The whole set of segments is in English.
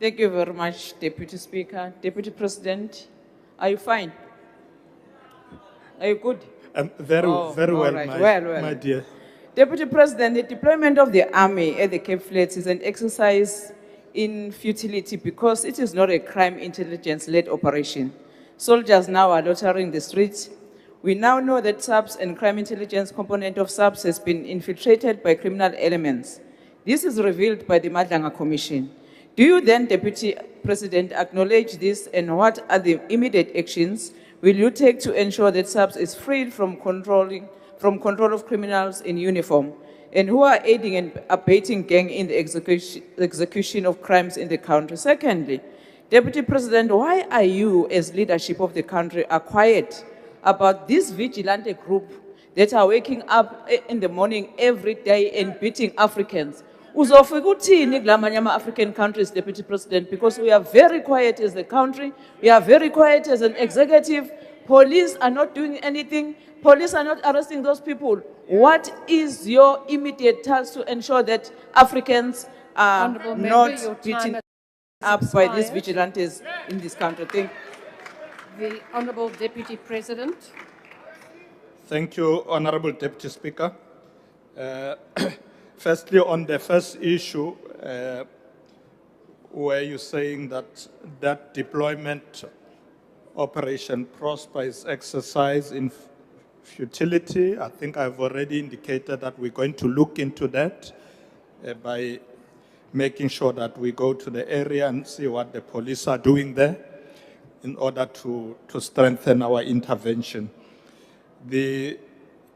Thank you very much, Deputy Speaker. Deputy President, are you fine? Are you good? Very Oh, well, all right. my dear. Deputy President, the deployment of the army at the Cape Flats is an exercise in futility because it is not a crime intelligence-led operation. Soldiers now are loitering the streets. We now know that SAPS and crime intelligence component of SAPS has been infiltrated by criminal elements. This is revealed by the Madlanga Commission. Do you then, Deputy President, acknowledge this, and what are the immediate actions will you take to ensure that SAPS is freed from control of criminals in uniform and who are aiding and abating gang in the execution of crimes in the country? Secondly, Deputy President, why are you, as leadership of the country, are quiet about this vigilante group that are waking up in the morning every day and beating Africans? Uzofika uthini kulamanye ama-African countries, Deputy President, because we are very quiet as a country, we are very quiet as an executive, police are not doing anything, police are not arresting those people. What is your immediate task to ensure that Africans are Honourable Member, not your beaten time has up by these expired. vigilantes in this country? Thank you. The Honourable Deputy President. Thank you, Honorable Deputy Speaker. Firstly, on the first issue, where you're saying that deployment Operation Prosper is exercise in futility, I think I've already indicated that we're going to look into that by making sure that we go to the area and see what the police are doing there in order to strengthen our intervention. The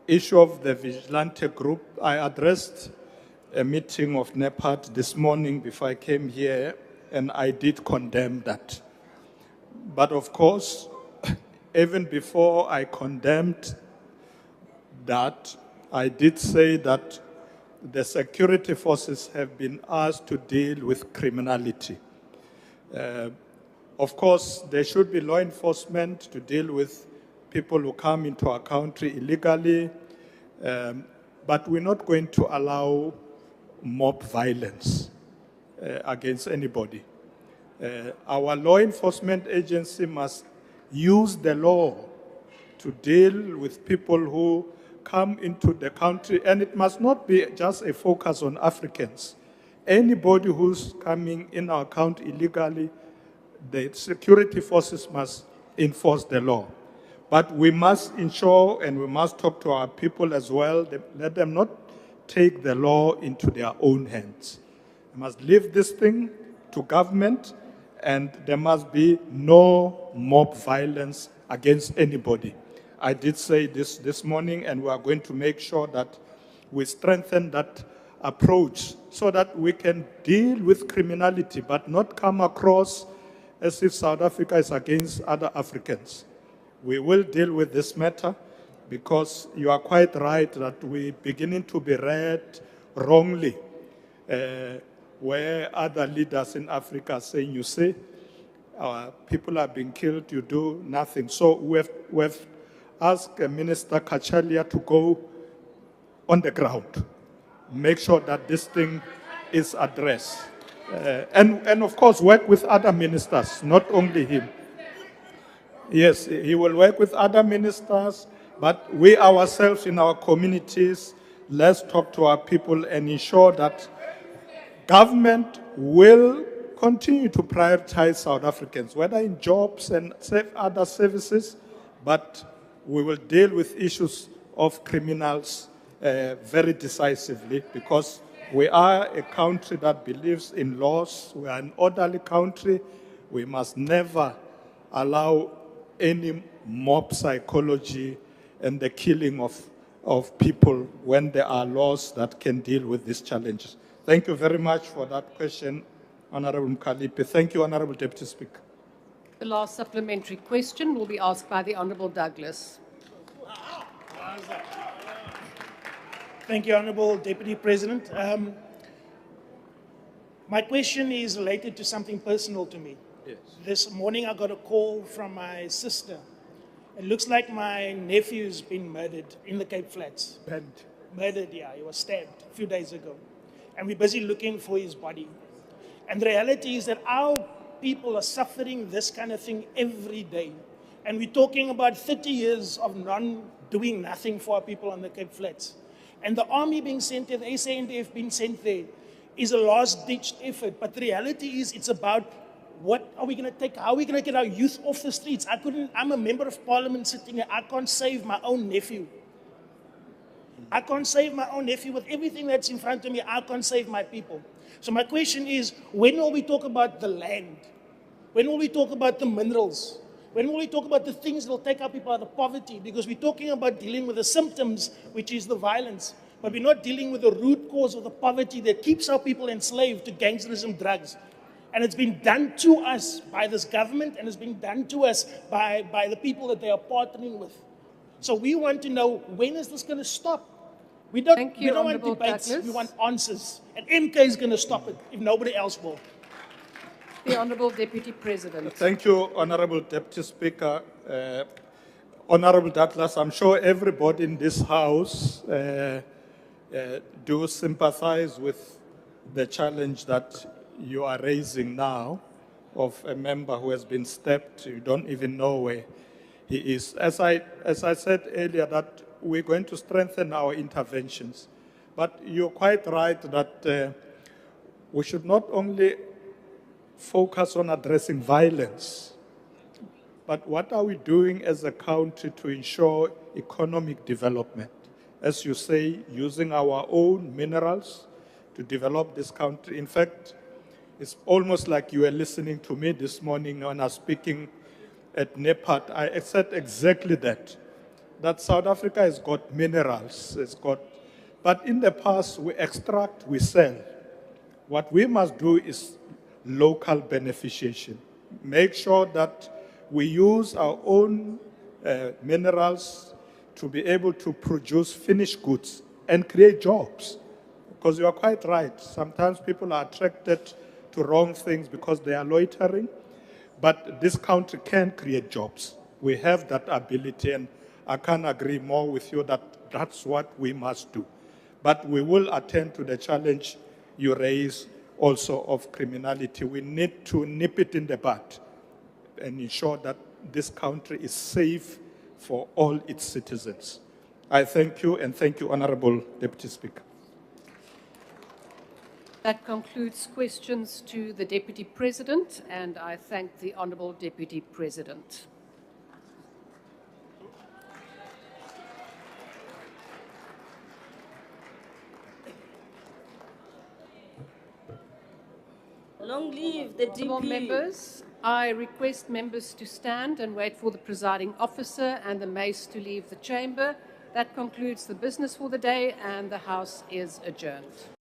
issue of the vigilante group, I addressed a meeting of NEPAD this morning before I came here, and I did condemn that. But of course, even before I condemned that, I did say that the security forces have been asked to deal with criminality. Of course, there should be law enforcement to deal with people who come into our country illegally, but we're not going to allow mob violence against anybody. Our law enforcement agency must use the law to deal with people who come into the country, and it must not be just a focus on Africans. Anybody who's coming in our country illegally, the security forces must enforce the law. But we must ensure, and we must talk to our people as well, let them not take the law into their own hands. They must leave this thing to government, and there must be no mob violence against anybody. I did say this morning, and we are going to make sure that we strengthen that approach so that we can deal with criminality, but not come across as if South Africa is against other Africans. We will deal with this matter, because you are quite right that we're beginning to be read wrongly, where other leaders in Africa are saying, you see, our people are being killed, you do nothing. So we've asked Minister Kachalia to go on the ground, make sure that this thing is addressed. And of course, work with other ministers, not only him. Yes, he will work with other ministers, but we ourselves in our communities, let's talk to our people and ensure that government will continue to prioritize South Africans, whether in jobs and other services, but we will deal with issues of criminals very decisively, because we are a country that believes in laws. We are an orderly country. We must never allow any mob psychology and the killing of people when there are laws that can deal with these challenges. Thank you very much for that question, Honorable Mkhaliphi. Thank you, Honorable Deputy Speaker. The last supplementary question will be asked by the Honourable Douglas. Thank you, Honourable Deputy President. My question is related to something personal to me. Yes. This morning I got a call from my sister. It looks like my nephew's been murdered in the Cape Flats. Murdered, yeah. He was stabbed a few days ago. And we're busy looking for his body. And the reality is that our people are suffering this kind of thing every day. And we're talking about 30 years of doing nothing for our people on the Cape Flats. And the army being sent there, the SANDF being sent there, is a last-ditch effort. But the reality is it's about what are we going to take, how are we going to get our youth off the streets? I'm a member of parliament sitting here, I can't save my own nephew. I can't save my own nephew with everything that's in front of me. I can't save my people. So my question is, when will we talk about the land? When will we talk about the minerals? When will we talk about the things that will take our people out of poverty? Because we're talking about dealing with the symptoms, which is the violence. But we're not dealing with the root cause of the poverty that keeps our people enslaved to gangsterism, drugs. And it's been done to us by this government, and it's been done to us by the people that they are partnering with. So we want to know, when is this going to stop? We don't want Honourable debates, Douglas. we want answers. And MK is going to stop it if nobody else will. The Honourable Deputy President. Thank you, Honorable Deputy Speaker. Honorable Douglas, I'm sure everybody in this House do sympathize with the challenge that you are raising now of a member who has been stepped. You don't even know where he is. As I said earlier, that we're going to strengthen our interventions. But you're quite right that we should not only focus on addressing violence, but what are we doing as a country to ensure economic development? As you say, using our own minerals to develop this country. In fact, it's almost like you were listening to me this morning when I was speaking at NEPAD. I said exactly that South Africa has got minerals, but in the past we extract, we sell. What we must do is local beneficiation. Make sure that we use our own minerals to be able to produce finished goods and create jobs. Because you are quite right. Sometimes people are attracted to wrong things because they are loitering. But this country can create jobs. We have that ability, and I can't agree more with you that that's what we must do. But we will attend to the challenge you raise also of criminality. We need to nip it in the bud and ensure that this country is safe for all its citizens. I thank you, and thank you, Honorable Deputy Speaker. That concludes questions to the Deputy President, and I thank the Honourable Deputy President. Long live the Honourable DP. members, I request members to stand and wait for the presiding officer and the mace to leave the chamber. That concludes the business for the day, and the House is adjourned.